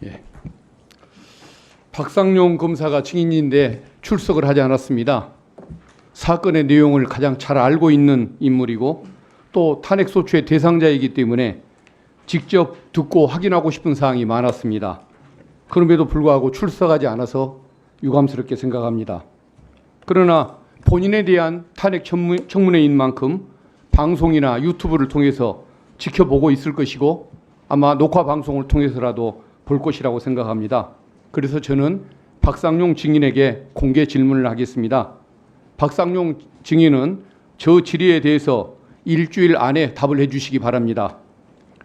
예. 박상용 검사가 증인인데 출석을 하지 않았습니다. 사건의 내용을 가장 잘 알고 있는 인물이고 또 탄핵소추의 대상자이기 때문에 직접 듣고 확인하고 싶은 사항이 많았습니다. 그럼에도 불구하고 출석하지 않아서 유감스럽게 생각합니다. 그러나 본인에 대한 탄핵 청문회인 만큼 방송이나 유튜브를 통해서 지켜보고 있을 것이고 아마 녹화 방송을 통해서라도 볼 것이라고 생각합니다. 그래서 저는 박상용 증인에게 공개 질문을 하겠습니다. 박상용 증인은 저 질의에 대해서 일주일 안에 답을 해주시기 바랍니다.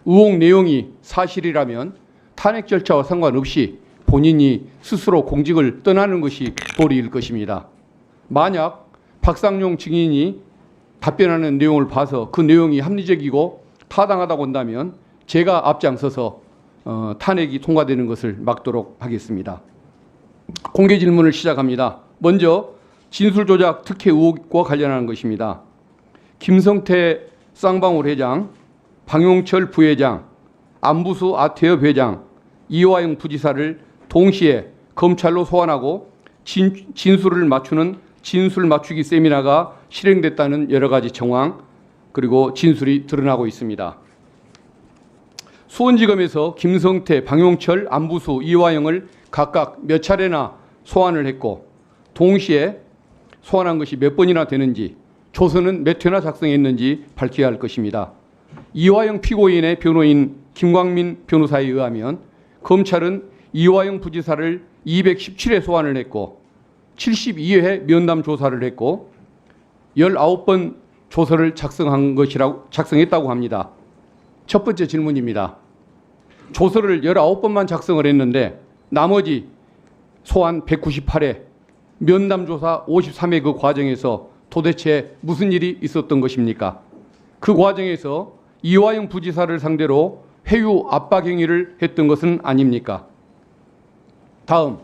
의혹 내용이 사실이라면 탄핵 절차와 상관없이 본인이 스스로 공직을 떠나는 것이 도리일 것입니다. 만약 박상용 증인이 답변하는 내용을 봐서 그 내용이 합리적이고 타당하다고 한다면 제가 앞장서서 탄핵이 통과되는 것을 막도록 하겠습니다. 공개 질문을 시작합니다. 먼저 진술조작 특혜 의혹과 관련하는 것입니다. 김성태 쌍방울 회장, 방용철 부회장, 안부수 아태협 회장, 이화영 부지사를 동시에 검찰로 소환하고 진술을 맞추는 진술 맞추기 세미나가 실행됐다는 여러 가지 정황 그리고 진술이 드러나고 있습니다. 수원지검에서 김성태, 방용철, 안부수, 이화영을 각각 몇 차례나 소환을 했고 동시에 소환한 것이 몇 번이나 되는지 조서는 몇 회나 작성했는지 밝혀야 할 것입니다. 이화영 피고인의 변호인 김광민 변호사에 의하면 검찰은 이화영 부지사를 217회 소환을 했고 72회 면담 조사를 했고 19번 조서를 작성했다고 합니다. 첫 번째 질문입니다. 조서를 19번만 작성을 했는데 나머지 소환 198회, 면담 조사 53회 그 과정에서 도대체 무슨 일이 있었던 것입니까? 그 과정에서 이화영 부지사를 상대로 회유 압박 행위를 했던 것은 아닙니까? 다음,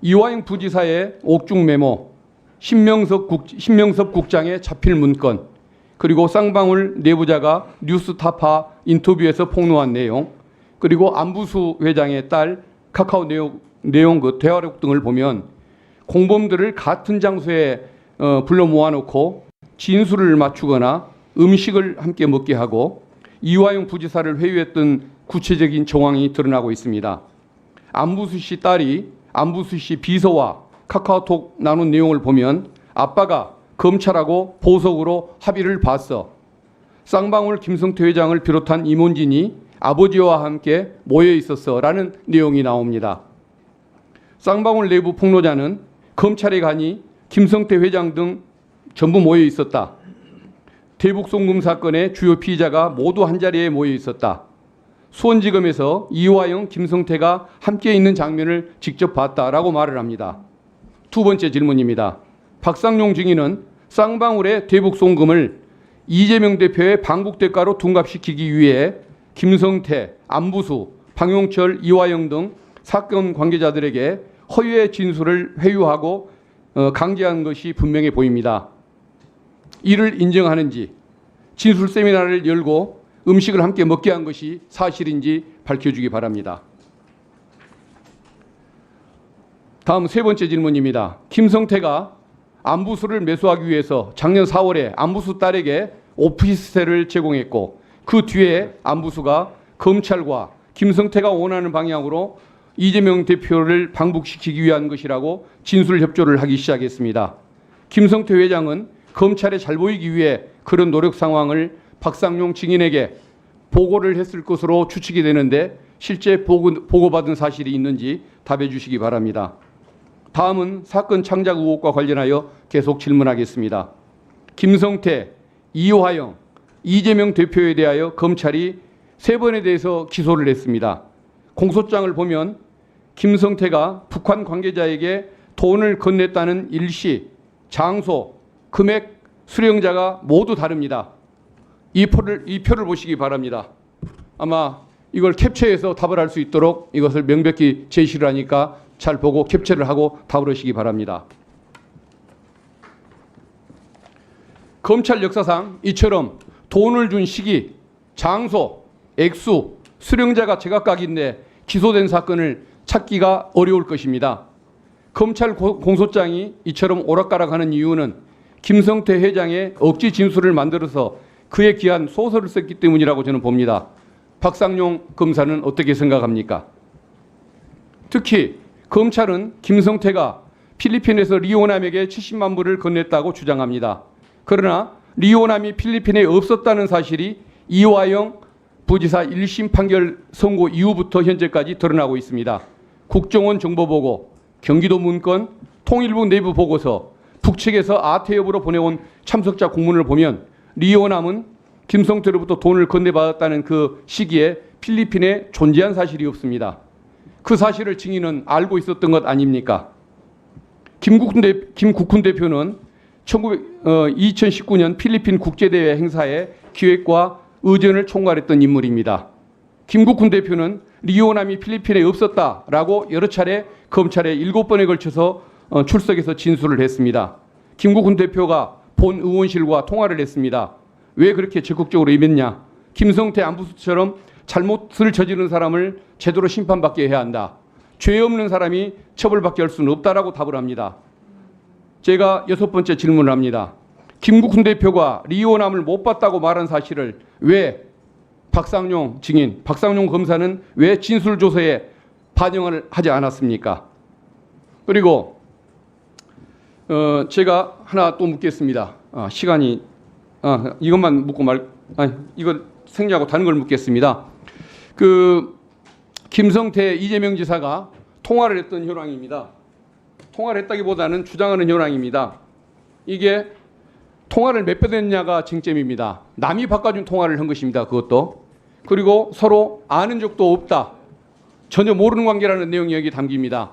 이화영 부지사의 옥중 메모, 신명섭 국장의 자필 문건, 그리고 쌍방울 내부자가 뉴스타파 인터뷰에서 폭로한 내용, 그리고 안부수 회장의 딸 카카오 내용 그 대화록 등을 보면 공범들을 같은 장소에 불러 모아놓고 진술을 맞추거나 음식을 함께 먹게 하고 이화영 부지사를 회유했던 구체적인 정황이 드러나고 있습니다. 안부수 씨 딸이 안부수 씨 비서와 카카오톡 나눈 내용을 보면 아빠가 검찰하고 보석으로 합의를 봤어. 쌍방울 김성태 회장을 비롯한 임원진이 아버지와 함께 모여 있었어 라는 내용이 나옵니다. 쌍방울 내부 폭로자는 검찰에 가니 김성태 회장 등 전부 모여 있었다. 대북송금 사건의 주요 피의자가 모두 한자리에 모여 있었다. 수원지검에서 이화영, 김성태가 함께 있는 장면을 직접 봤다라고 말을 합니다. 두 번째 질문입니다. 박상용 증인은 쌍방울의 대북송금을 이재명 대표의 방북 대가로 둔갑시키기 위해 김성태, 안부수, 방용철, 이화영 등 사건 관계자들에게 허위의 진술을 회유하고 강제한 것이 분명해 보입니다. 이를 인정하는지 진술 세미나를 열고 음식을 함께 먹게 한 것이 사실인지 밝혀주기 바랍니다. 다음 세 번째 질문입니다. 김성태가 안부수를 매수하기 위해서 작년 4월에 안부수 딸에게 오피스텔을 제공했고 그 뒤에 안부수가 검찰과 김성태가 원하는 방향으로 이재명 대표를 방북시키기 위한 것이라고 진술 협조를 하기 시작했습니다. 김성태 회장은 검찰에 잘 보이기 위해 그런 노력 상황을 박상용 증인에게 보고를 했을 것으로 추측이 되는데 실제 보고받은 사실이 있는지 답해 주시기 바랍니다. 다음은 사건 창작 의혹과 관련하여 계속 질문하겠습니다. 김성태, 이화영, 이재명 대표에 대하여 검찰이 3번에 대해서 기소를 했습니다. 공소장을 보면 김성태가 북한 관계자에게 돈을 건넸다는 일시, 장소, 금액, 수령자가 모두 다릅니다. 이 표를 보시기 바랍니다. 아마 이걸 캡처해서 답을 할 수 있도록 이것을 명백히 제시를 하니까 잘 보고 캡처를 하고 답을 하시기 바랍니다. 검찰 역사상 이처럼 돈을 준 시기, 장소, 액수, 수령자가 제각각인데 기소된 사건을 찾기가 어려울 것입니다. 검찰 공소장이 이처럼 오락가락하는 이유는 김성태 회장의 억지 진술을 만들어서 그에 기한 소설을 썼기 때문이라고 저는 봅니다. 박상용 검사는 어떻게 생각합니까? 특히 검찰은 김성태가 필리핀에서 리오남에게 70만 불을 건넸다고 주장합니다. 그러나 리오남이 필리핀에 없었다는 사실이 이화영 부지사 1심 판결 선고 이후부터 현재까지 드러나고 있습니다. 국정원 정보보고, 경기도 문건, 통일부 내부 보고서, 북측에서 아태엽으로 보내온 참석자 공문을 보면 리오남은 김성태로부터 돈을 건네받았다는 그 시기에 필리핀에 존재한 사실이 없습니다. 그 사실을 증인은 알고 있었던 것 아닙니까? 김국훈 대표는 2019년 필리핀 국제대회 행사의 기획과 의전을 총괄했던 인물입니다. 김국훈 대표는 리오남이 필리핀에 없었다라고 여러 차례 검찰에 7번에 걸쳐서 출석해서 진술을 했습니다. 김국훈 대표가 본 의원실과 통화를 했습니다. 왜 그렇게 적극적으로 임했냐? 김성태 안부수처럼 잘못을 저지른 사람을 제대로 심판받게 해야 한다. 죄 없는 사람이 처벌받게 할 수는 없다라고 답을 합니다. 제가 6번째 질문을 합니다. 김국훈 대표가 리오남을 못 봤다고 말한 사실을 왜 박상용 증인, 박상용 검사는 왜 진술조서에 반영을 하지 않았습니까? 그리고 제가 하나 또 묻겠습니다. 시간이 이것만 묻고 이거 생략하고 다른 걸 묻겠습니다. 김성태 이재명 지사가 통화를 했던 현황입니다. 통화를 했다기보다는 주장하는 현황입니다. 이게 통화를 몇 번 했냐가 쟁점입니다. 남이 바꿔준 통화를 한 것입니다. 그것도. 그리고 서로 아는 적도 없다. 전혀 모르는 관계라는 내용이 여기 담깁니다.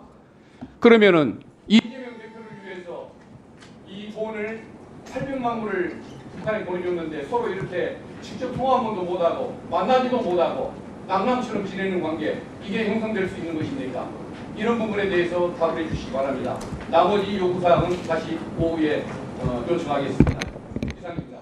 그러면은 이재명 대표를 위해서 이 돈을 800만 불을 북한에 보내줬는데 서로 이렇게 직접 통화 한 번도 못하고 만나지도 못하고 낭남처럼 지내는 관계, 이게 형성될 수 있는 것입니까? 이런 부분에 대해서 답을 해주시기 바랍니다. 나머지 요구사항은 다시 오후에 요청하겠습니다. 이상입니다.